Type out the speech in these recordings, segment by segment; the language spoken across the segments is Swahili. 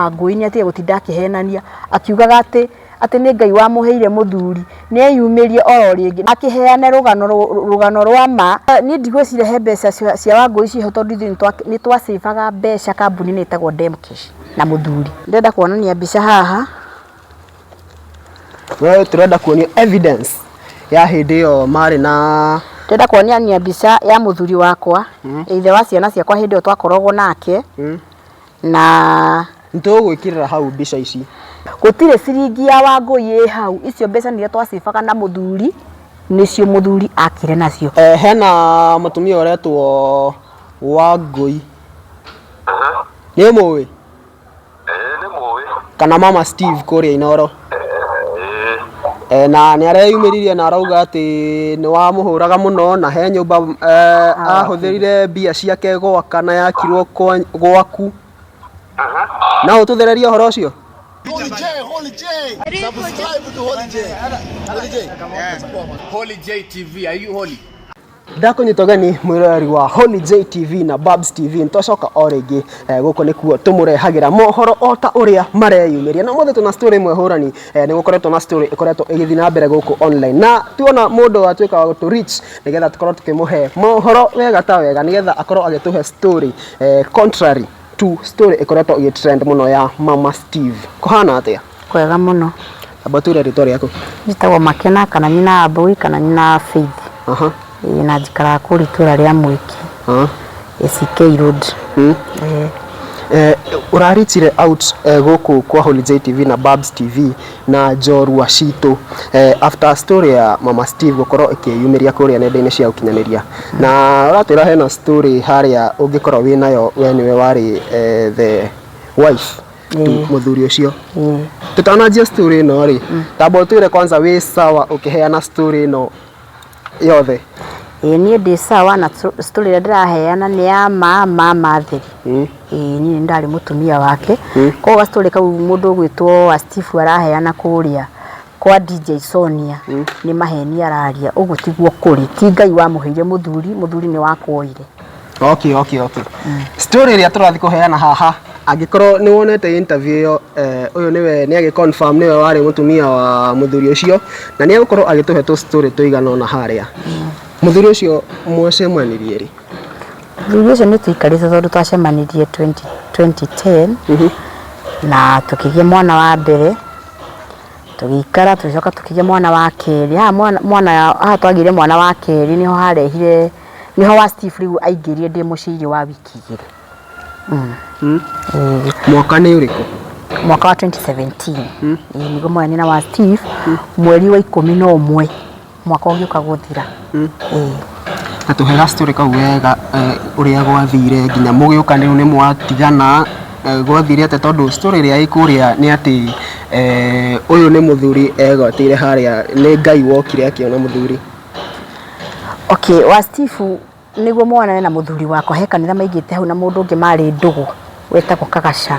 Wangui ni atige gutinda akihenania akiugaga ati nĩ Ngai wa muheire muthuri ni eyumirie oro ringi akiheane rugano rwa ma ni ndigwiciria he mbeca cia Wangui ciho tondu ni twacibaga mbeca kambuni ni itagwo Demcash na muthuri ndenda kuonania mbica haha wewe turenda kuonio evidence ya hindi yo mari na ndenda kuonania mbica ya muthuri wakwa ithe wa ciana ciakwa hindi yo twakorogwo nake na ntugwikirira hau mbica ici gutire ciringi ya Wangui hau icio mbeca nire twacibaga na muthuri nicio muthuri akire nacio hena mutumia uretwo Wangui ni muwi ni muwi kana mama Steve kuria Inoro na ni areyumiririe na arauga ati ni wa muhuraga muno na he nyumba ahuthirire bia ciake gwaka na yakirwo gwaku na ututhereria horo ucio Holy J. Subscribe to Holy J. Holy J TV, are you holy? Ndakunyitogani mwirori wa Holy J TV na Babs TV ntocoka o ringi guko nikuo tumurehagira mohoro o ta uria mareyumiria na mothe tuna story mwehurani ni gukoretwo na story ikoretwo igithii na mbere guko online na tuona mundu atuika wa to reach nigetha tukorwo tukimuhe mohoro wega ta wega nigetha akorwo agituhe story contrary to story ikoretwo igitrend muno ya mama Steve kuhana atia kwega muno abature ritoria yako njitagwo Makena kana nyina Abui kana nyina Faith na njikara kuri tura ria Mwiki SK Road urarichire out guku kwa Holy J TV na Babs TV na Njorua Cito after story ya mama Steve gukorwo ikiyumiria kuria nenda-ini cia ukinyaniria na uratira hena story haria ungikorwo wi nayo we niwe wari the wife muthuri ucio tutanajia story no ri tabo tuire kwanza wi sawa ukiheana story no yothe ni ndi sawa na story ria ndiraheana ni ya mama theri ni ndari mutumia wake kwa story kau mundu gwitwo Steve araheana kuria kwa DJ Sonia ni maheni araria ugu tiguo kuri ti Ngai wa muheire muthuri ni wakuoire okay story ria turathi kuheana haha angikorwo ni wonete interview yo uyu niwe ni agi confirm niwe wari mutumia wa muthuri ucio na ni agukorwo agituhe tu story tuigana na haria muthuri ucio mwacemanirie ri muthuri ucio ni tuikarite tondu twacemanirie 2010 na tukigia mwana wa mbere tugikara tucoka tukigia mwana wa keri mwana twagire mwana wa keri niho harehire niho wa Steve riu aingirie ndi muciri wa wiki igiri mwaka ni uriku mwaka wa 2017 nigo mwana wa Steve mweri wa 11 mwaka ugiuka guthira atuhera story kau wega uria gwathire nginya mugiuka ni mwatigana gwathire ate tondu story ria ikuria ni ati uyu ni muthuri egotire haria ni Ngai wokire akiona muthuri okay wa Steve niguo mwana na muthuri wako he kanitha maigite hau na mundu ungi mari ndugu wetagwo Kagaca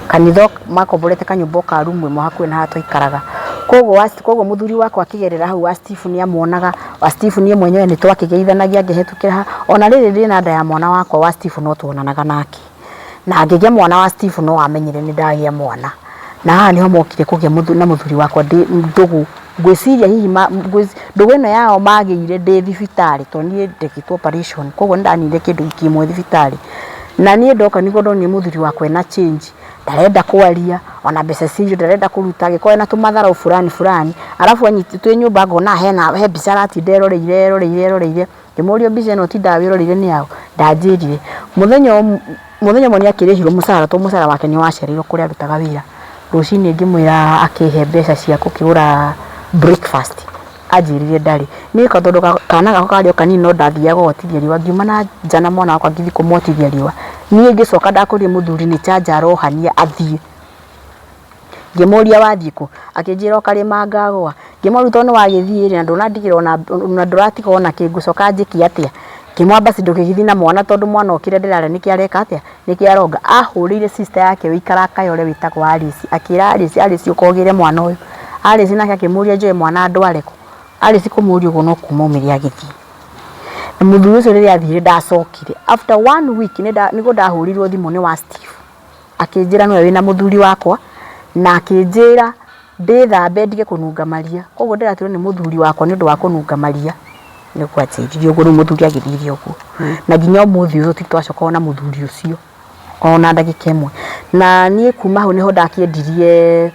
kanitha makomborete kanyumba ka rumwe muhakwe na hato ikaraga koguo muthuri wako akigerera hau wa Steve ni amuonaga wa Steve ni mwenyewe ni twakigeithanagia ngehetukira ona riri rina nda ya mwana wako wa Steve no tuonanaga nake na ngegia mwana wa Steve no amenyire ni ndagia mwana na niho mokire kugia na muthuri wako ndugu gwiciria hihi ndugu ino yao magire ndi thibitari to nie ndekitwo operation koguo ndanire kindu kimwe thibitari na nie ndoka nigo ndoni muthuri wako ena change ndarenda kwaria ona mbeca cio ndarenda kuruta giko na tumathara fulani alafu anyititwe nyumba ngona he bicarati nderoreire ngimurio bica no ti ndawiroreire ni yao ndanjirire muthenya moni akirihirwo musara wake ni wacereirwo kuria arutaga wira rucini ngimwira akihe mbeca cia kukigura breakfast ajirire ndari ni katondu kana gako kario kanini no ndathiaga gotithia riwa ngiuma na njana mwana wakwa ngithi kumotithia riwa nie ngicoka ndakurie muthuri ni charger rohania athie ngimuria wathiku akinjira okarima ngagwa ngimuruta no wagithire na ndunandigirwo na nduratiga ona kingucoka njiki atia kimwamba cindukigithi na mwana tondu mwana okire ndirare niki areka atia niki aronga ahurire sister yake wikara kayore witagwa Alice akira Alice ukogire mwana uyu Alice nake akimuria njoe mwana ndware ku Alice kumuria ugo no kumumiria githi na muthuri ucio riri athire ndacokire after 1 week nigo ndahurirwo thimu ni wa Steve akinjira no wina muthuri wakwa na akinjira ndithambe ndige kununga maria koguo ndiratirwo ni muthuri wakwa ni undu wa kununga maria ni kwatiririo guo muthuri agithire uguo na nginya umuthi ucio titwacoka ona muthuri ucio ona ndagika imwe na nie kuma hu niho ndakiendirie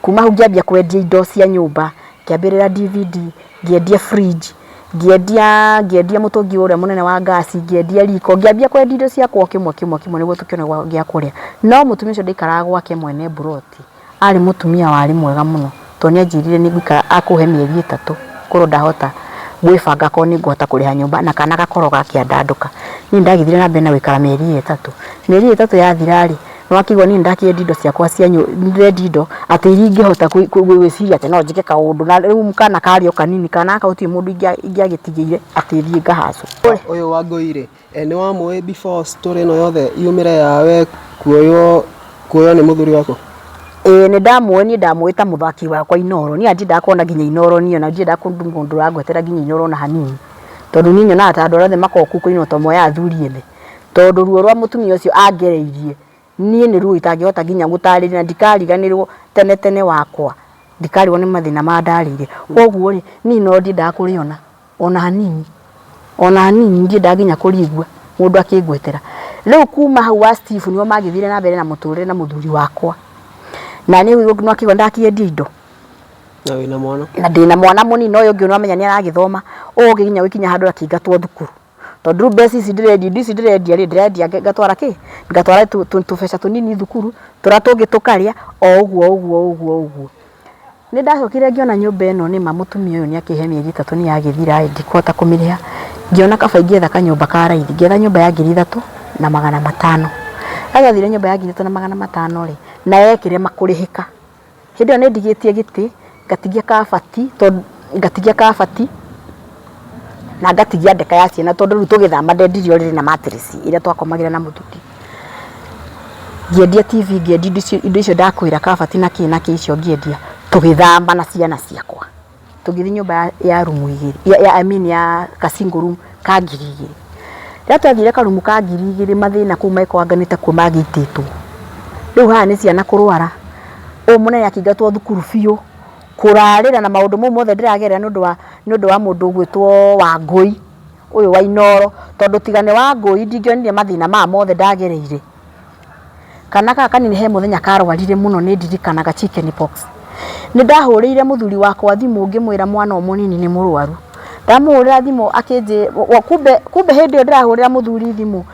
kuma hu ngiambia kwendia indo cia nyumba ngiambirira DVD ngiendia fridge ngiendia mutungi uria munene wa gas ngiendia riko ngiambia kwendia indo cia kwa kimwe niguo tukiona gia kuria no mutumia ucio ndikaraga gwake mwene broti ari mutumia wari mwega muno to ni anjirire ni gwikara akuhe mieri 3 kuro ndahota gwibanga ko ni ngota kuriha nyumba na kana gakoro gakiandanduka ni ndagithire na bena gwikara mieri 3 yathirari no akigwa ni ndakiendia indo ciakwa cia ndindo ati ingihota gwiciria ati no njike kaundu na riu mukana kario kanini kana kauti mundu ingiagitigire ati thie ngahacu uyu Wangũi ni wa mwe before story no yothe yumire yawe kuoyo ni muthuri wako ni ndamwita muthaki wakwa Inoro ni andi ndakona nginya Inoro ni ona ndida kundu ragwetera nginya Inoro na hanini tondu ninyo na atandu othe makoku kuino tomo ya athuri ene tondu ruo rwa mutumia ucio angereirie nie ni ruo itangihota nginya gutarĩria na ndikariganirwo tene wakwa ndikarĩwo ni mathina ma ndarĩire koguo ri ni no ndida kuriona ona hanini ndida nginya kurigwa mundu akigwetera riu kuma hau wa Steve nio magithire na mbere na muturire na muthuri wakwa na ni wigo no akigwa ndakiendia indo na wina mwana na ndina mwana munini uyu ngi no amenya ni aragithoma uginya wikinya handu akingatwo thukuru tondu besi ndirendia ngatwara ngatwara tubesha tunini thukuru turatungi tukaria o uguo ni ndacokire ngiona nyumba eno ni mamutumia uyu ni akihe mieri 3 ni yagithira ndikota kumiriha ngiona kaba ingietha kanyumba ka raithi ngietha nyumba ya 3,500 agathire nyumba ya 3,500 ri na yekire makurihika hindi ni ndigitie giti ngatigia kabati na ngatigia ndeka ya ciana tondu riu tugithama ndendirio riri na matress ira twakomagira na mututi ngiendia TV ngiendia indo icio ndakwira kabati na kĩ icio ngiendia tugithamba na ciana ciakwa tugithi nyumba ya rumu 2 ya kasingle room ka 2,000 rĩa twathire karumu ka 2,000 mathina kuma ikwanganite kuo magititwo riu haha ni ciana kurwara munene akingatwo thukuru biũ kurarira na maundu mo mothe ndiragerera nundu wa mundu gwitwo Wangũi uyu wa Inoro tondu tigane Wangũi ndingionire mathina ma mothe ndagereire kana kanini he muthenya karwarire muno ni ndirikanaga chicken pox ni ndahurire muthuri wakwa thimu ngimwira mwana omunini ni murwaru ndamuhurira thimu akinje kumbe hindi ndirahurira muthuri thimu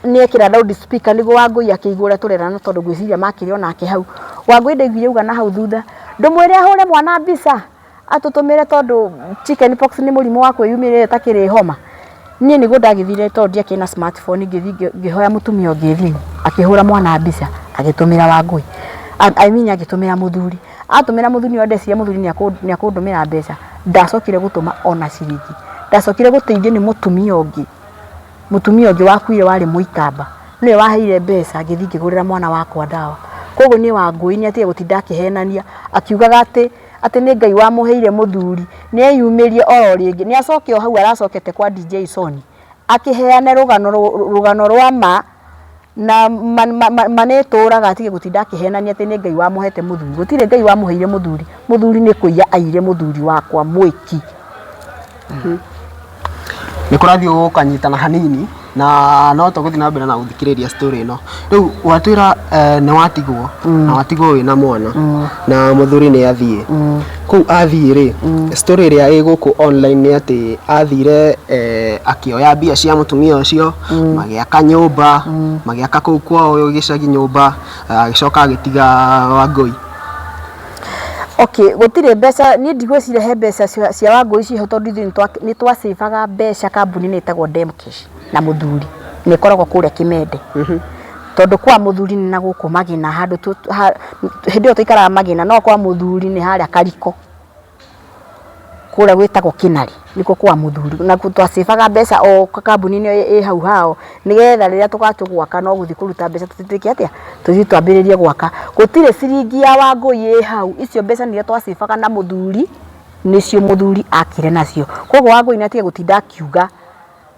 ni ekira loud speaker nigo Wangũi akigura turerana tondu gwiciria makire onake hau Wangũi ndaiguire uga na hau thutha ndumwire ahure mwana mbica atutumire tondu chicken pox ni murimu wa kwiyumirire takiri homa nie nigo ndagithire tondu ndiake na smartphone ngihoya mutumia ngithi akihura mwana mbica agitumira Wangũi agitumira muthuri atumira muthuri odeciria muthuri ni akundumira mbeca ndacokire gutuma ona ciringi ndacokire guteithio ni mutumia ungi wakuire wari muitamba niwe waheire mbeca ngithi ngigurira mwana wakwa ndawa koguo ni Wangũi ni atige gutinda akihenania akiugaga ati ni Ngai wa muheire muthuri ni eyumirie oro ringi ni acoke hau aracokete kwa DJ Soni akiheane rugano rwa ma na maneturaga atige gutinda akihenania ati ni Ngai wa muhete muthuri gutire Ngai wa muheire muthuri ni kuiya aire muthuri wakwa mwiki ni kurathi ukanyitana hanini na no tuguthi na mbere na guthikiriria story ino riu watwira ni watigwo na watigwo wina mwana na muthuri ni athie ku athie ri story ria iguku online ni ati athire akioya bia cia mutumia ucio magiaka nyumba magiaka kuu kwao uyu gicagi nyumba agicoka agitiga Wangũi okay gutire mbeca ni ndigwicire he mbeca cia Wangũi ciho tondu ni twacibaga mbeca kambuni ni itagwo Demcash na muthuri ni koragwo kuria Kimende tondu kwa muthuri ni na guku magina handu hindi yo tuikara magina no kwa muthuri ni haria Kariko kuria gwitagwo Kinari niko kwa muthuri na twacibaga mbeca o kambuni ni hau hao nigetha riria tugacugwaka no guthi kuruta mbeca tutitike atia tuthi twambiririe gwaka gutire ciringi ya Wangũi hau icio mbeca ni twacibaga na muthuri nicio muthuri akire nacio koguo Wangũi ni atige gutinda akiuga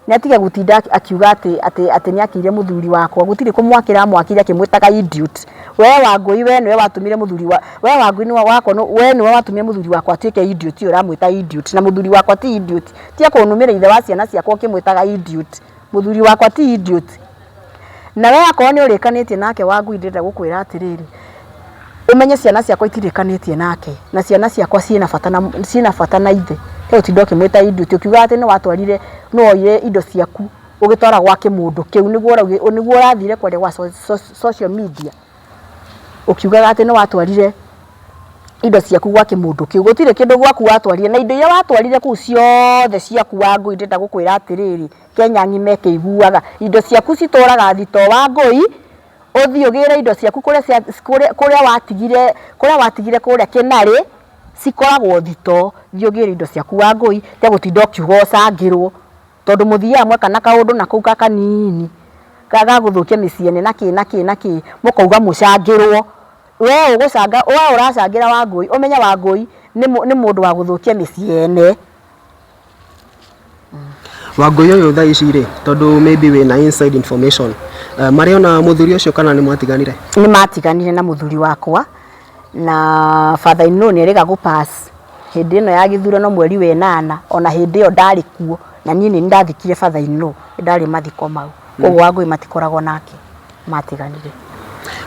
nä atige gå tinda akiuga atä nä akire må thuri wakwa gå tirä kå mwakira mwakire akä mwä taga idiot we Wangui we nä we watå mire må thuri we Wangui nä wakwa we nä we watå må thuri wakwa atuä ke idiot ä yo ramwä ta idiot na må thuri wakwa ti idiot tia kå nå mä ra ithe wa ciana ciakwa kä mwä taga idiot må thuri wakwa ti idiot na we akorwo nä å rä kanä tie nake Wangui ndä renda gå kwä ra atä rä rä umenye ciana ciakwa itirä kanä tie nake na ciana ciakwa ciĩna bata na ithe he å tinda å kä mwä ta idiot å kiuga atä nä watwarire nä woire indo ciaku å gä twara gwake må ndå kä u nä guo å rathire kwaria gwa social media å kiugaga atä nä watwarire indo ciaku gwake må ndå kä u gå tirä kä ndå gwaku watwarire na indo iria watwarire kå u ciothe ciaku Wangui ndä ndenda gå kwä ra atä rä rä Kenya ng'ime kä iguaga indo ciaku citåraga thito Wangui uthi ugire indo ciaku kuria watigire kuria Kinari cikoragwo thito thi ugire indo ciaku Wangui tia gutinda ukiuga ucangirwo tondu muthia amwe kana kaundu na kuu kanini gaga guthukia miciene naki mukauga mucangirwo we ugucanga we uracangira Wangui umenya Wangui ni mundu wa guthukia miciene Wangui uyu thaa ici ri tondu maybe we na inside information Mario na muthuri ucio kana ni mwatiganire ni matiganire na muthuri wakwa na father in law ni rega go pass hindi no ya githurano mweri we 8 ona hindi yo ndari kuo na niĩ nĩ ndathikire father in law ndari mathiko mau koguo Wangui matikoragwo nake matiganire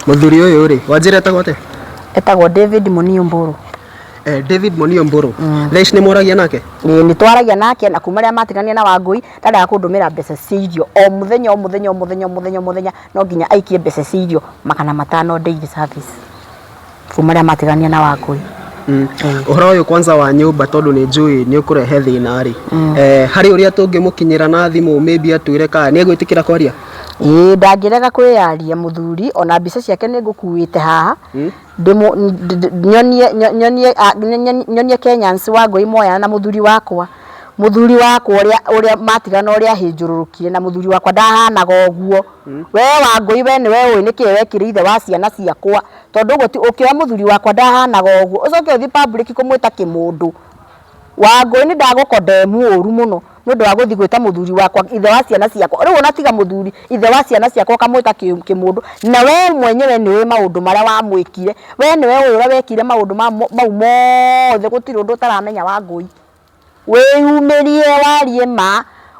muthuri uyu ri wanjire etagwo David Munio Mburu David Munio Mburu thaa ni moragia nake ni twaragia nake na kuma ria matigania na Wangui ndarega kundumira mbeca cirio o muthenya no nginya aikie mbeca cirio 500 daily service kuma ria matigania na Wangui uhoro uyu kwanza wa nyumba tondu ni njui ni ukurehe thina ri hari uria tungimukinyira na thimu maybe atwire ka ni egwitikira kwaria ndangirega kwiyaria muthuri ona mbica ciake ni ngukuite haha nyonie Kenyans Wangui moya na muthuri wakwa uria matigana uria hinjururukire na muthuri wakwa ndahanaga uguo we Wangui we ni we niki wekire ithe wa ciana ciakwa tondu ukioya muthuri wakwa ndahanaga uguo ucoke uthi public kumwita kimundu Wangui ni ndagukondemu uru muno nundu wa guthi gwita muthuri wakwa ithe wa ciana ciakwa riu onatiga muthuri ithe wa ciana ciakwa kamwita kimundu na we mwenyewe ni we maundu maria wa mwikire we ni we uria wekire maundu mau mothe gutiri undu utaramenya Wangui weyumirie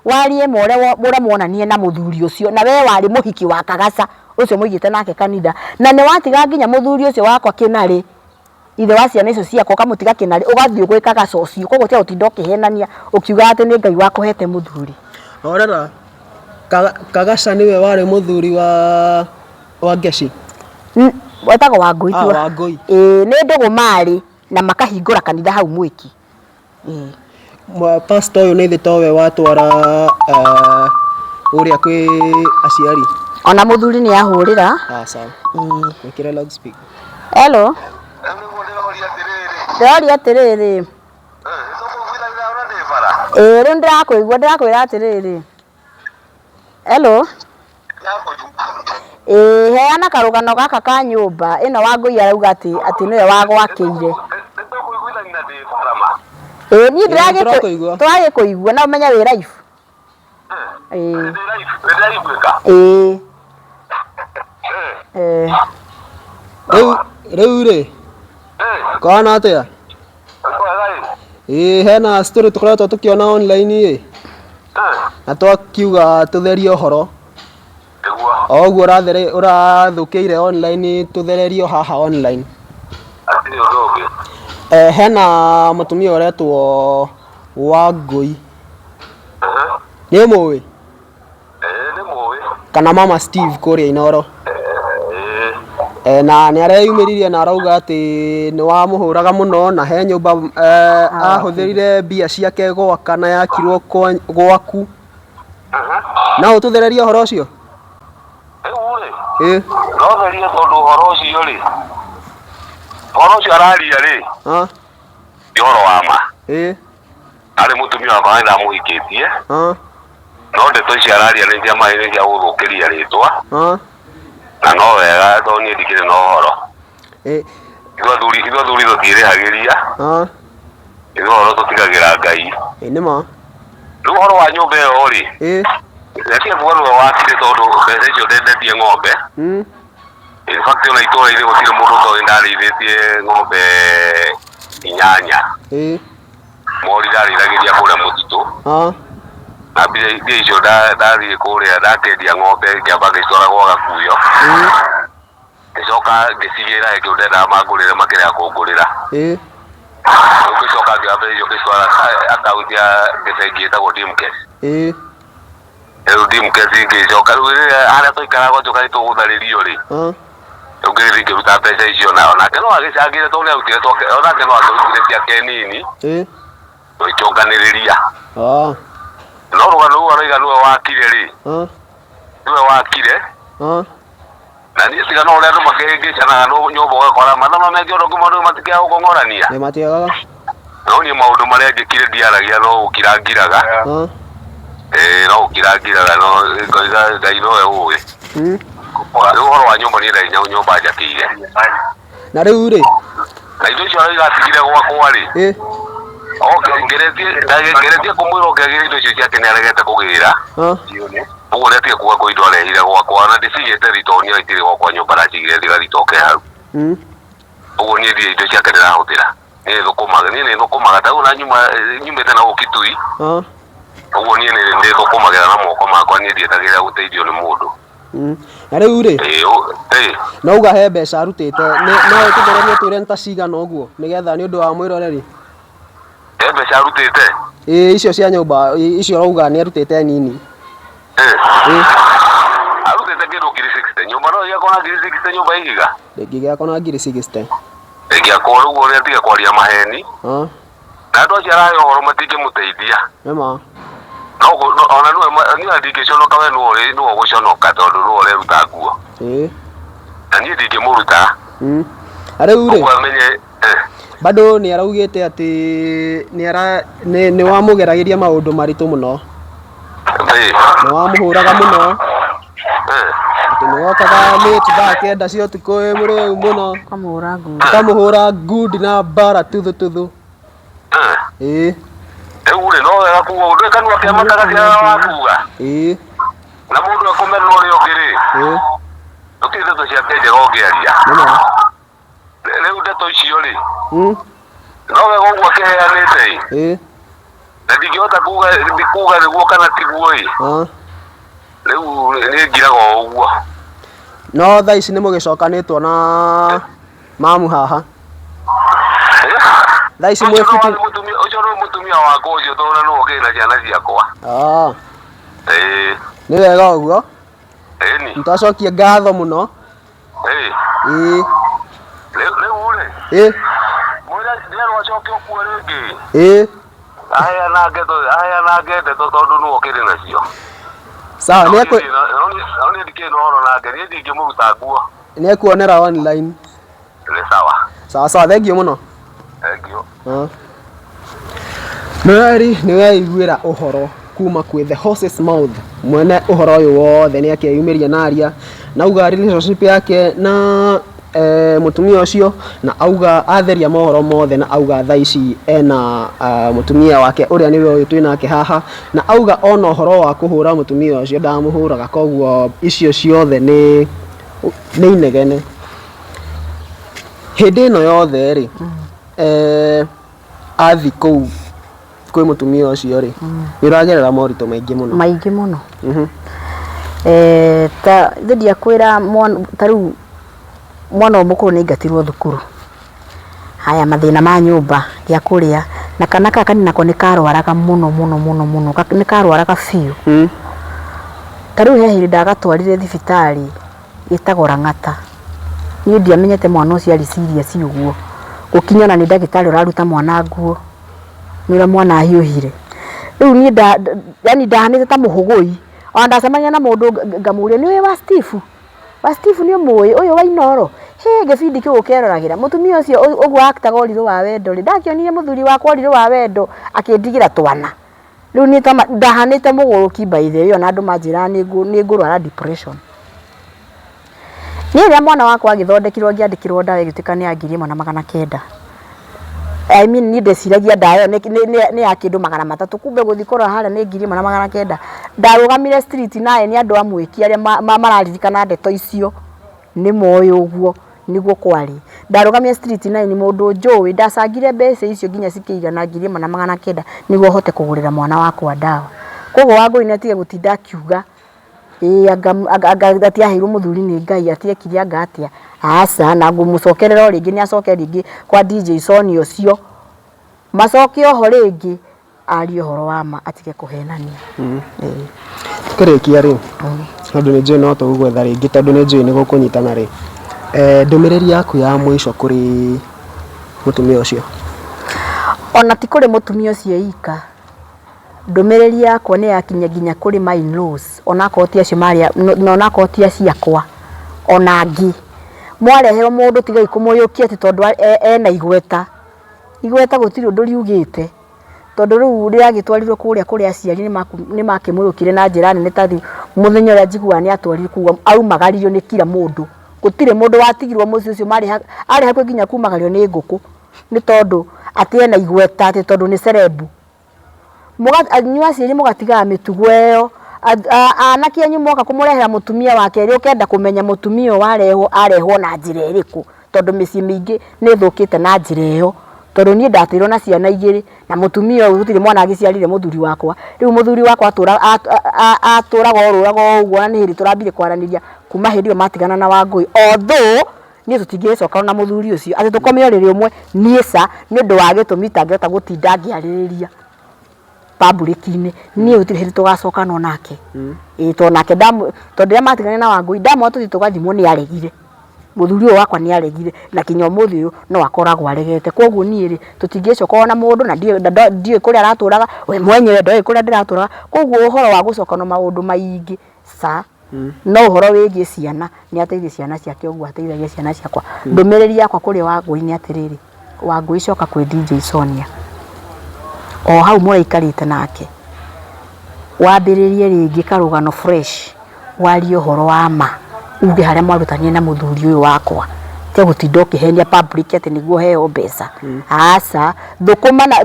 warie more monanie na muthuri ucio na we wari muhiki wa Kagaca ucio muigite nake kanitha na ni watiga nginya muthuri ucio wakwa Kinari ithe wa ciana icio ciakwa kamutiga Kinari ugathii gwikaga cocio koguo tia utinda ukihenania ukiuga ati ni Ngai wakuhete muthuri orera Kagaca niwe wari muthuri wa Ngeci wetagwo Wangui tu Wangui ni ndugu mari na makahingura kanitha hau mwiki pastor uyu ni thitowe watwara uria kwi aciari ona muthuri ni ahurira sawa wikire loudspeaker hello ndori atiriri riu ndirakwira atiriri hello heana karugano gaka ka nyumba ino Wangui arauga ati niwe wagwakiire ni ndiragia kuigua na umenya wi live riu ri kana atia hena story tukoretwo tukiona online na twakiuga tutherie uhoro oguo urathukiire online tuthererio haha online hena mutumia uretwo Wangui ni muwi kana mama Steve kuria Inoro na ni areyumiririe na arauga ati ni wa muhuraga muno na he nyumba ahuthirire mbia ciake gwaka na yakirwo gwaku na ututhererie horo ucio no therie tondu horo ucio ri horo ucio araria ri yoro wa ma ari mutumia wakwa ndamuhikitie no ndeto icio araria ni cia mai ni cia guthukiria ritwa na no wega ndoni ndikire no horo ithuĩ athuri tũtiĩrĩhagĩria ithuĩ horo tũtigagira Ngai nĩ ma Rĩu horo wa nyũmba ĩyo rĩ reke bwana wakire tondu mbeca icio ndendetie ng'ombe in fact ona itũra-inĩ gũtirĩ mũndũ ũtoĩ ndarĩithĩtie ng'ombe 8 mori ndarĩithagĩria kũrĩa mũtitũ na mbia icio ndathiĩ kũrĩa ndakendia ng'ombe ngĩamba ngĩcitwara gwa Gakuyo ngĩcoka ngĩcigĩra ngĩendaga mangũrĩre makĩrega kũngũrĩra ngĩcoka ngĩamba icio ngĩcitwara akaunti ya gĩbengi ĩtagwo Dimcase rĩu Dimcase ngĩcoka rĩu harĩa tũikaraga tũkaĩ tũgũtharĩrio rĩ ngĩthiĩ ngĩruta mbeca icio onake no agĩcangire tondũ nĩarutire onake no akĩrutire ciake nini tũgĩcũnganĩrĩria no rũgano rũu aroiga nĩwe wakire rĩ nĩwe wakire na niĩ tiga no ũrĩa andũ makĩhĩngĩcanaga nyũmba ũgakora mathomo mengĩ ũndũ ũngĩ maũndũ matikĩaga gũkong'orania no niĩ maũndũ marĩa njĩkire ndiaragia no gũkira ngiraga no gũkira ngiraga no ngoiga Ngai nowe ũĩ rĩu ũhoro wa nyũmba niĩ ndarĩ nyũmba njakĩire na rĩu rĩ na indo icio aroiga atigire gwakwa rĩ ngeretie kũmwĩra ũngĩagĩra indo icio ciake nĩaregete kũgĩra ũguo nĩatige kuga kwĩ indo arehire gwakwa na ndĩcigĩte thitoo niĩ itirĩ gwakwa nyũmba ndacigire thiga thitoke hau ũguo niĩ ndirĩ indo ciake ndĩrahũthĩra niĩ nĩthũkũmaga ta rĩu na nyumĩte na ũkitui ũguo niĩ nĩthũkũmagĩra na moko makwa niĩ ndietagĩrĩra gũteithio nĩ mũndũ na rĩu rĩ nouga he mbeca arutĩte no tũtheremie twĩre nĩ ta cigana ũguo nĩgetha nĩ ũndũ wa mwĩroreri he mbeca arutĩte icio cia nyũmba icio rauga nĩ arutĩte nini arutĩte kĩndũ ngiri 60 nyũmba no ĩgĩakwo na ngiri 60 nyũmba ihiga ndĩngĩgĩakwo na ngiri 60 ĩngĩakwo rĩu ũrĩa tiga kwaria maheni na andũ acio arahe ũhoro matingĩmũteithia nĩma ona niĩ ndingĩconoka we nĩwe ũgũconoka tondũ nĩwe ũreruta nguo na niĩ ndingĩmũruta rĩu rĩ amenye bado nĩ araugĩte atĩ nĩ wamũgeragĩria maũndũ maritũ mũno nĩ wamũhũraga mũno atĩ nĩ wokaga late thaa 9 cia ũtukũ mũrĩu mũno ũkamũhũra ngundi na mbara tuthu rĩu rĩ no wega kuga ũndũ kanua kĩa mataga kĩa wakuga na mũndũ ekũmena ũrĩa ũngĩ rĩ gũtirĩ ndeto ciake njega ũngĩaria rĩu ndeto icio rĩ no wega ũguo akĩheanĩte na ndingĩhota kuga nĩguo kana tiguo rĩu nĩ ngiraga ũguo no thaa ici nĩ mũgĩcokanĩtwo na mamu haha thaa ici mwĩfiti ũcio nĩ mũtumia wakwa ũcio tondũ nĩ ũgĩ na ciana ciakwa nĩ wega ũguo nĩtwacokia ngatho mũno rĩu rĩ mwĩra ndĩrerwo acoke ũkuo rĩngĩ aheanange ndeto tondũ nĩwe ũkĩrĩ nacio sawa no niĩ ndikĩrĩ na ũhoro nake niĩ ndingĩmũruta nguo nĩekuonera online nĩ sawa thengio mũno nĩ weiguĩra ũhoro kuma kwĩ the horse's mouth mwene ũhoro ũyũ wothe nĩ akeyumĩria na aria na auga relationship yake na mũtumia ũcio na auga atheria mohoro mothe na auga thaa ici ena mũtumia wake ũrĩa nĩwe ũyũ twĩ nake haha na auga ona ũhoro wa kũhũra mũtumia ũcio ndamũhũraga koguo icio ciothe nĩ inegene hĩndĩ ĩno yothe rĩ athi kũu kwĩ mũtumia ũcio rĩ nĩũragerera moritũ maingĩ mũno ta thĩdia kwĩra ta rĩu mwana mũkũrũ nĩ aingatirwo thukuru haya mathĩna ma nyũmba gĩa kũrĩa na kana kaka nako nĩ karwaraga mũno nĩ karwaraga biũ ta rĩu he hĩndĩ ndagatwarire thibitarĩ ĩtagwo Lang'ata niĩ ndiamenyete mwana ũcio arĩ serious ũguo gũkinya na nĩ ndagĩtarĩ ũraruta mwana nguo nĩũrĩa mwana ahiũhire rĩu niĩ yani ndahanĩte ta mũhũgũi ona ndacemania na mũndũ ngamũria nĩwe wa Steve nĩ ũmũĩ ũyũ wa Inoro gĩbindi kĩu ũkeroragĩra mũtumia ũcio ũguo aktaga ũrirũ wa wendo rĩ ndakĩonire mũthuri wakwa ũrirũ wa wendo akĩndigĩra twana rĩu niĩ ndahanĩte mũgũrũki by the way ona andũ manjĩra nĩ ngũrwara depression niĩ rĩrĩa mwana wakwa agĩthondekirwo ngĩandĩkĩrwo ndawa ĩgĩtuĩka nĩ ya 1,900 I mean ni ndeciragia ndayo ni ya kindu 300 kumbe guthikora haria ni 1900 ndarugamire street naye ni andu amwiki aria mararirikana ndeto icio ni moyo uguo niguo kwari ndarugamire street naye ni mundu njowe ndacangire mbeca icio nginya cikiigana 1900 niguo hote kugurira mwana wakwa ndawa koguo Wangui natige gutinda akiuga anga atiahirwo muthuri ni Ngai atiekire anga atia aca na ngumucokerera ringi ni acoke ringi kwa DJ Soni ucio macoke oho ringi ari horo wa ma atige kuhenania tukirikia ri tondu ni njui no tugwetha ringi tondu ni njui ni gukunyitana ri ndumiriri yaku ya mwisho kuri mutumia ucio ona ti kuri mutumia ucio ika ndumiriri yakwa ni yakinya nginya kuri my in-laws ona koti acio maria ona koti aciakwa ona ngi mwarehe mundu tiga ikumuyukia ti tondu ena igweta gutiri undu riugite tondu riu riagitwarirwo kuria aciari ni makimuyukire na njira nene tathi muthenya uria njigua ni atwarirwo kuwa aumagaririo ni kila mundu gutire mundu watigirwo muci ucio mari hakwe nginya kumagario ni nguku ni tondu ati ena igweta ati tondu ni cerebu nyua ciiri mugatiga mitugo eyo anaki anyu moka kumurehera mutumia wake ri ukenda kumenya mutumia arehwo na njira iriku tondu micii mingi ni thukite na njira iyo tondu ni ndatirwo na ciana igiri na mutumia uyu gutire mwana agiciarire muthuri wakwa riu muthuri wakwa aturaga oruraga uguo ni hiri turambire kwaraniria kuma hindi yo matigana na Wangui although ni tutingicoka na muthuri ucio ati tukomeo riri umwe niesa ni ndu wa gitumi tangeta gutinda ngiaririria public-ini ni utire hindi tugacoka no nake to nake tondu matigana na Wangui ndamo tugathimwo ni aregire muthuri wakwa ni aregire na kinyo muthi uyu no akoragwo aregete koguo ni ri tutingicoka na mundu na ndie kuria araturaga we mwenyewe ndoi kuria ndiraturaga koguo uhoro wa gucoka no maundu maingi no uhoro wigie ciana ni ateithie ciana ciake uguo ateithagia ciana ciakwa ndumiriri yakwa kuri Wangui ni atiriri Wangui coka kwi DJ Sonia o hau muraikarite nake wambiririe ringi karugano fresh wari uhoro wa ma uge haria mwarutanie na muthuri uyu wakwa te gutinda ukihenia public ati niguo heo mbeca aca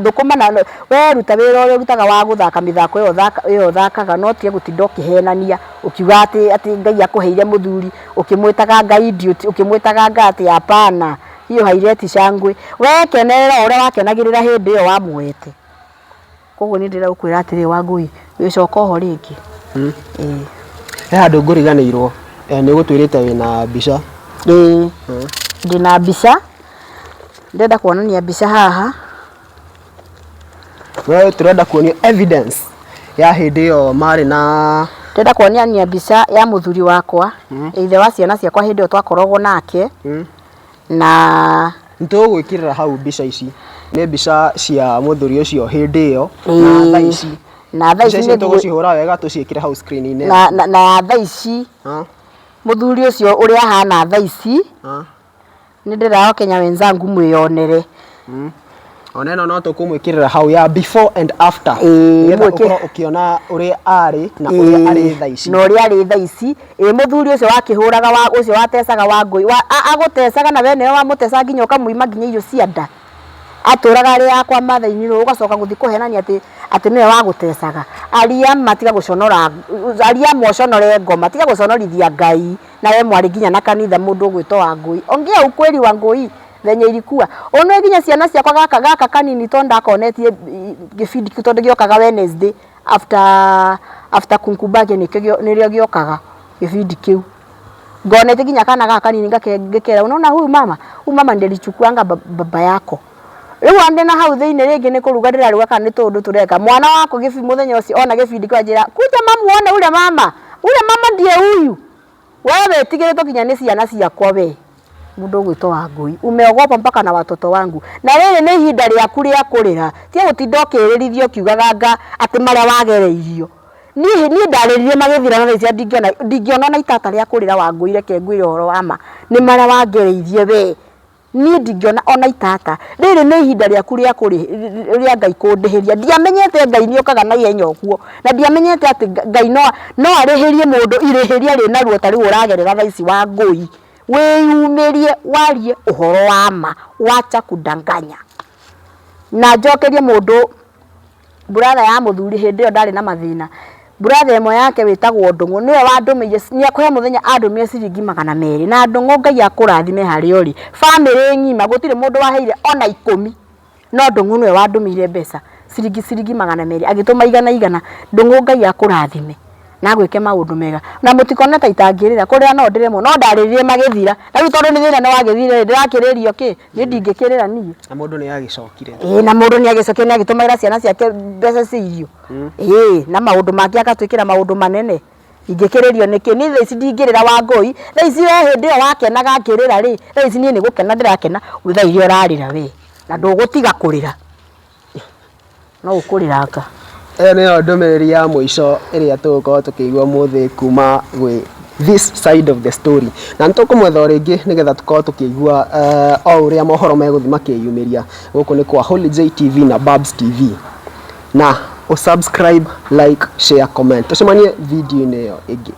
thukumana we ruta wira uria rutaga wa guthaka mithako iyo thakaga no tie gutinda ukihenania ukiuga ati Ngai akuheire muthuri ukimwitaga Ngai idiot ukimwitaga ngati hapana hiyo haireti shangwe we kenerera uria wakenagirira hindi iyo wamwete koguo ni ndira ukwira atiri Wangui wicoka ho ringi andu nguriganirwo ni gutwirite wina mbica ndina mbica ndenda kuonania mbica haha we turenda kuonio evidence ya hindi iyo mari na ndenda kuonania mbica ya muthuri wakwa ithe wa ciana ciakwa hindi iyo twakoragwo nake na ntugwikirira hau mbica ici ni mbica cia muthuri ucio hindi iyo na thaici na thaici ni tugucihura wega tuciikire hau screen-ini na thaici muthuri ucio uria hana thaici ni ndiraho Kenya wenzangu mwionere oneno no tukumwikirira hau ya before and after ukorwo ukiona uria ari na uria ari thaici no uria ari thaici muthuri ucio wakihuraga ucio watecaga Wangui agutecaga na wene wa mutesa nginya ukamuima nginya irio cia nda aturaga ri yakwa mathaini ro ugacoka guthi kuhenania ati niwe wagutecaga aria matiga guconora aria mwoconore ngoma tiga guconorithia Ngai na we mwari nginya na kanitha mundu gwitwo Wangui ongia ukweli Wangui venye ilikuwa ono nginya ciana ciakwa gaka kanini tonda akonetie gifidi tondu giokaga Wednesday after kunkubage nirio giokaga gifidi kiu ngonete nginya kana gaka kanini ngekera unaona huyu mama ndelichukuanga baba yako riu andena hau thiine ringi ni kuruga ndiraruga kana ni tundu tureka mwana wako gifi muthenya ucio ona gifidi kwa njira kuja mamu one ule mama ndiye huyu wewe tigire tokinya ni ciana ciakwa we mundu gwitwo Wangui umeogopa mpaka na watoto wangu na riri ni ihinda riaku ria kurira tie gutinda ukirithio kiugaga ati maria wagereirio ni ndariririe magithira na cia ndingiona na itata ria kurira Wangui reke ngwire horo wa ma ni maria wagereirie we ni ndingiona ona itata riri ni ihinda riaku ria ria Ngai kundihiria ndiamenyete Ngai ni okaga na ihenya okuo na ndiamenyete ati Ngai no arihirie mundu irihiria rina ruo tari uragerera thaici Wangui wiyumirie warie uhoro wa ma wacha kudanganya na njokerie mundu brother ya muthuri hindi yo ndari na mathina brother emo yake witagwo Ndungu niwe wandumiye ni akuhe muthenya andumie ciringi 200 na Ndungu Ngai akurathime hari ori family ngima gutire mundu waheire ona 10 no Ndungu niwe wandumire mbeca ciringi 200 agituma igana Ndungu Ngai akurathime na gwike maundu mega na mutikona ta itangirira kuria no ndiremo no ndariririe magithira na riu tondu ni thina no wagithire ndirakiririo ki ni ndingikirira nie na mundu ni agicokire na mundu ni agicokire ni agitumaira ciana ciake mbeca cirio na maundu maki agatwikira maundu manene ingikiririo niki ni thaici ndingirira Wangui thaici we hindi yo wakenaga ngirira ri thaici nie ni gukena ndirakena witha irio rarira we na ndugutiga kurira no ukuriranga nä ndomereri ya muico ĩrĩa tũgũkorwo tũkĩigua mũthĩ kuma gwĩ this side of the story na nĩtũkũmwetha rĩngĩ nĩgetha tũkorwo tũkĩigua o ũrĩa mohoro megũthiĩ makĩyumĩria gũkũ nĩ kwa Holy J TV na Babs TV na subscribe, like, share, comment. Tũcemanie video-inĩ ĩyo ĩngĩ.